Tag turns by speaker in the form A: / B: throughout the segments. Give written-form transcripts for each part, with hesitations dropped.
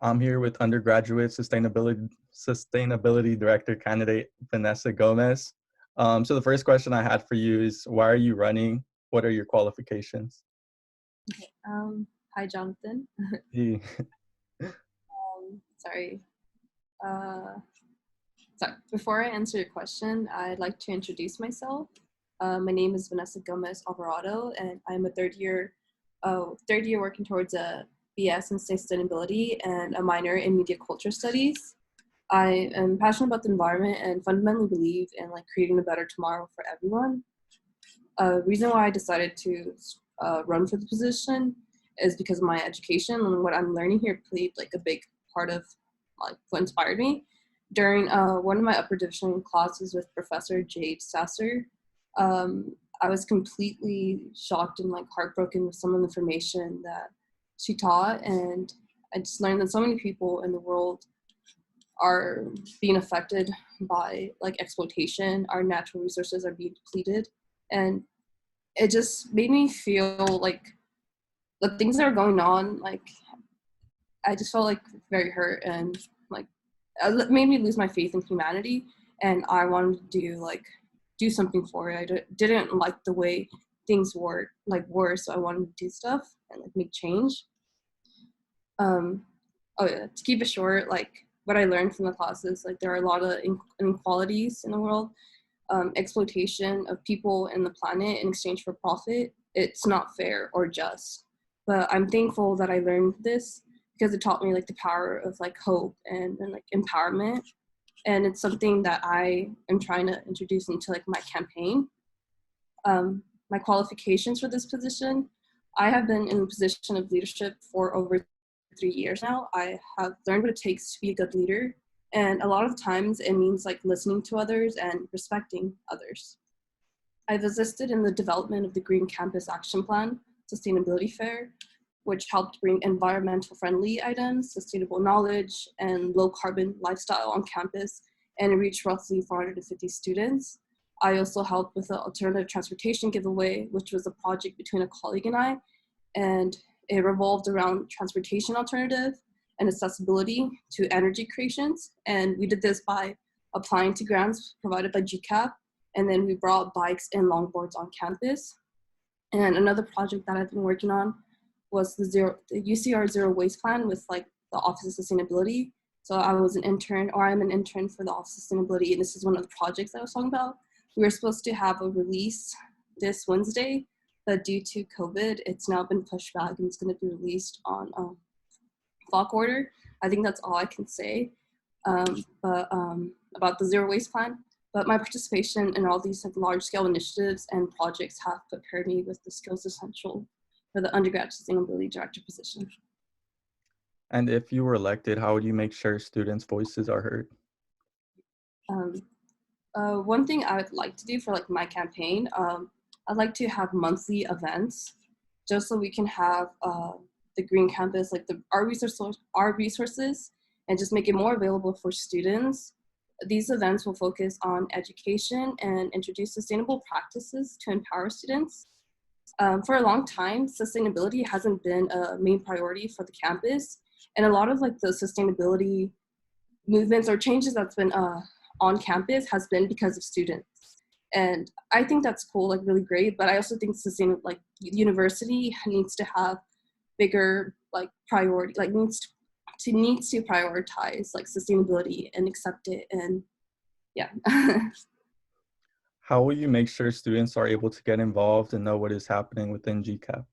A: I'm here with undergraduate sustainability director candidate Vanessa Gomez. So the first question I had for you is, why are you running? What are your qualifications?
B: Okay. Hi, Jonathan.
A: Hey.
B: Sorry. Uh, sorry. Before I answer your question, I'd like to introduce myself. My name is Vanessa Gomez Alvarado, and I'm a third year working towards a BS in sustainability and a minor in media culture studies. I am passionate about the environment and fundamentally believe in creating a better tomorrow for everyone. Reason why I decided to run for the position is because of my education and what I'm learning here played a big part of what inspired me. During one of my upper division classes with Professor Jade Sasser, I was completely shocked and heartbroken with some of the information that she taught, and I just learned that so many people in the world are being affected by exploitation. Our natural resources are being depleted, and it just made me feel like the things that are going on, I just felt very hurt, and it made me lose my faith in humanity, and I wanted to do something for it. Didn't like the way things were, so I wanted to do stuff and make change. Oh yeah, to keep it short, what I learned from the classes, there are a lot of inequalities in the world, exploitation of people and the planet in exchange for profit. It's not fair or just. But I'm thankful that I learned this because it taught me the power of hope and empowerment. And it's something that I am trying to introduce into my campaign. My qualifications for this position, I have been in a position of leadership for over 3 years now. I have learned what it takes to be a good leader. And a lot of times it means listening to others and respecting others. I've assisted in the development of the Green Campus Action Plan Sustainability Fair, which helped bring environmental friendly items, sustainable knowledge, and low carbon lifestyle on campus and reach roughly 450 students. I also helped with the alternative transportation giveaway, which was a project between a colleague and it revolved around transportation alternative and accessibility to energy creations. And we did this by applying to grants provided by GCAP, and then we brought bikes and longboards on campus. And another project that I've been working on was the UCR Zero Waste Plan with the Office of Sustainability. So I'm an intern for the Office of Sustainability, and this is one of the projects I was talking about. We were supposed to have a release this Wednesday, but due to COVID, it's now been pushed back and it's going to be released on FOC order. I think that's all I can say about the Zero Waste Plan. But my participation in all these large-scale initiatives and projects have prepared me with the skills essential for the undergrad sustainability director position.
A: And if you were elected, how would you make sure students' voices are heard?
B: One thing I would like to do for my campaign, I'd like to have monthly events just so we can have the Green Campus, our resources, and just make it more available for students. These events will focus on education and introduce sustainable practices to empower students. For a long time, sustainability hasn't been a main priority for the campus, and a lot of the sustainability movements or changes that's been on campus has been because of students. And I think that's cool, really great, but I also think university needs to have bigger priority, needs to prioritize sustainability and accept it, and yeah.
A: How will you make sure students are able to get involved and know what is happening within GCAP?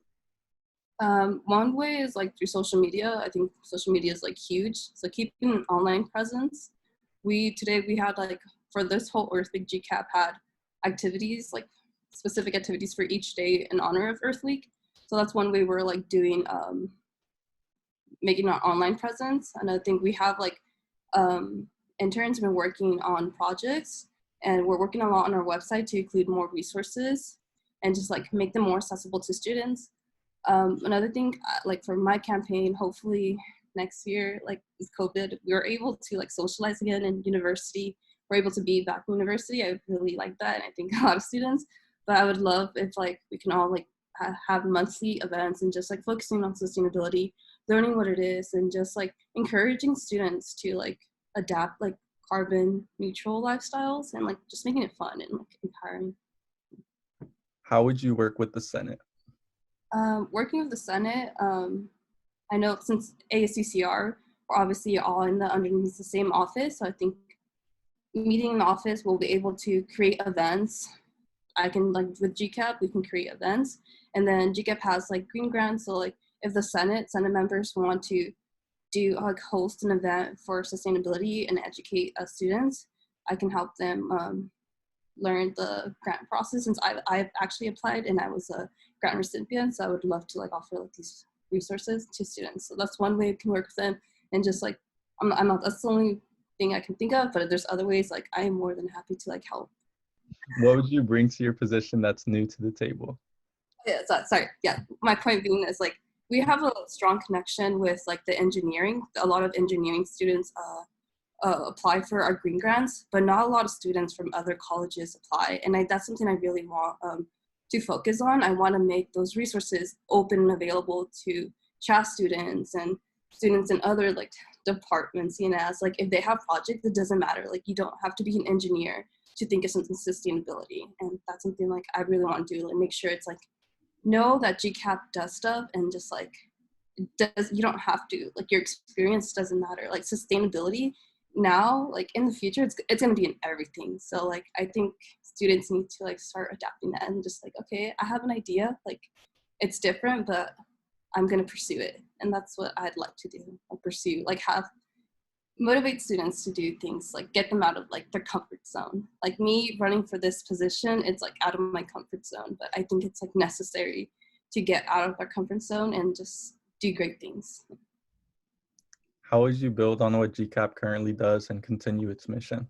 B: One way is through social media. I think social media is huge. So keeping an online presence. Today we had for this whole Earth Week, GCAP had activities, specific activities for each day in honor of Earth Week. So that's one way we're doing, making our online presence. And I think we have interns been working on projects, and we're working a lot on our website to include more resources and just make them more accessible to students. Another thing, for my campaign, hopefully next year, with COVID, we were able to socialize again in university. We're able to be back in university. I really like that, and I think a lot of students. But I would love if we can all have monthly events and just focusing on sustainability learning what it is and just like encouraging students to like adapt like carbon neutral lifestyles and like just making it fun and like empowering.
A: How would you work with the Senate?
B: Working with the Senate, I know since ASUCR, we're obviously all in the underneath the same office. So I think meeting in the office, we'll be able to create events. I can like with GCAP, we can create events, and then GCAP has like green grants. So like if the Senate members want to do like host an event for sustainability and educate students, I can help them learn the grant process since I've actually applied and I was a grant recipient. So I would love to like offer like these resources to students. So that's one way we can work with them and just like I'm not that's the only thing I can think of, but there's other ways like I am more than happy to like help.
A: What would you bring to your position that's new to the table?
B: Yeah, sorry. Yeah, my point being is like we have a strong connection with like the engineering. A lot of engineering students apply for our green grants, but not a lot of students from other colleges apply. And that's something I really want to focus on. I want to make those resources open and available to CHAS students and students in other like departments, CNS. Like if they have projects, it doesn't matter. Like you don't have to be an engineer to think of something sustainability. And that's something like I really want to do, like make sure it's like, know that GCAP does stuff and just like, you don't have to, like your experience doesn't matter. Like sustainability now, like in the future, it's going to be in everything. So like, I think students need to like start adapting that and just like, okay, I have an idea, like it's different, but I'm going to pursue it. And that's what I'd like to do, like pursue, like motivate students to do things, like get them out of like their comfort zone. Like me running for this position, it's like out of my comfort zone, but I think it's like necessary to get out of our comfort zone and just do great things.
A: How would you build on what GCAP currently does and continue its mission?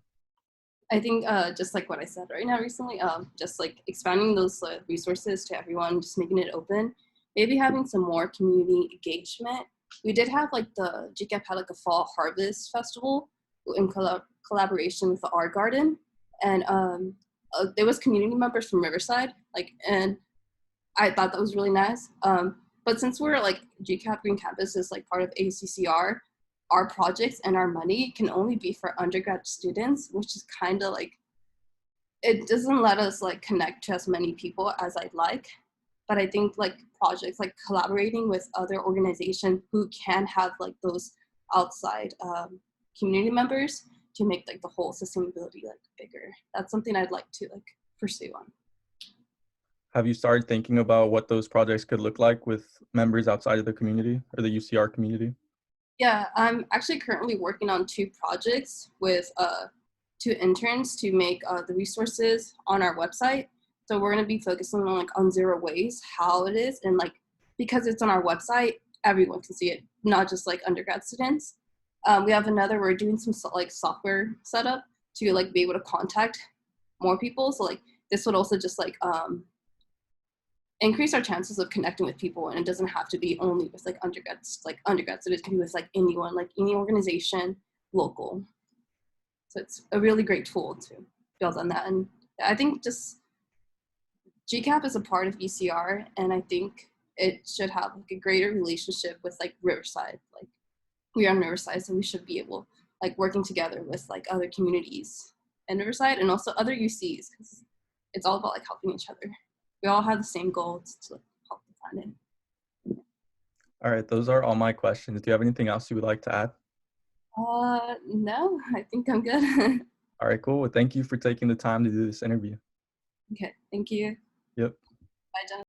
B: I think just like what I said right now recently, just like expanding those resources to everyone, just making it open, maybe having some more community engagement. We did have like the GCAP had like a fall harvest festival in collaboration with the art garden, and there was community members from Riverside, like, and I thought that was really nice. But since we're like GCAP Green Campus is like part of ACCR, our projects and our money can only be for undergrad students, which is kind of like, it doesn't let us like connect to as many people as I'd like. But I think like projects like collaborating with other organizations who can have like those outside community members to make like the whole sustainability like bigger. That's something I'd like to like pursue on.
A: Have you started thinking about what those projects could look like with members outside of the community or the UCR community?
B: Yeah, I'm actually currently working on 2 projects with 2 interns to make the resources on our website. So we're going to be focusing on like on zero waste, how it is, and like because it's on our website, everyone can see it, not just like undergrad students. We have another, we're doing some like software setup to like be able to contact more people. So like this would also just like increase our chances of connecting with people, and it doesn't have to be only with like undergrads, so it can be with like anyone, like any organization, local. So it's a really great tool to build on that. And I think just GCAP is a part of UCR, and I think it should have like a greater relationship with like Riverside. Like we are in Riverside, so we should be able like working together with like other communities in Riverside and also other UCs, because it's all about like helping each other. We all have the same goals to help the planet.
A: All right, those are all my questions. Do you have anything else you would like to add?
B: No, I think I'm good.
A: All right, cool. Well, thank you for taking the time to do this interview.
B: Okay, thank you.
A: Yep.
B: Bye, Jennifer.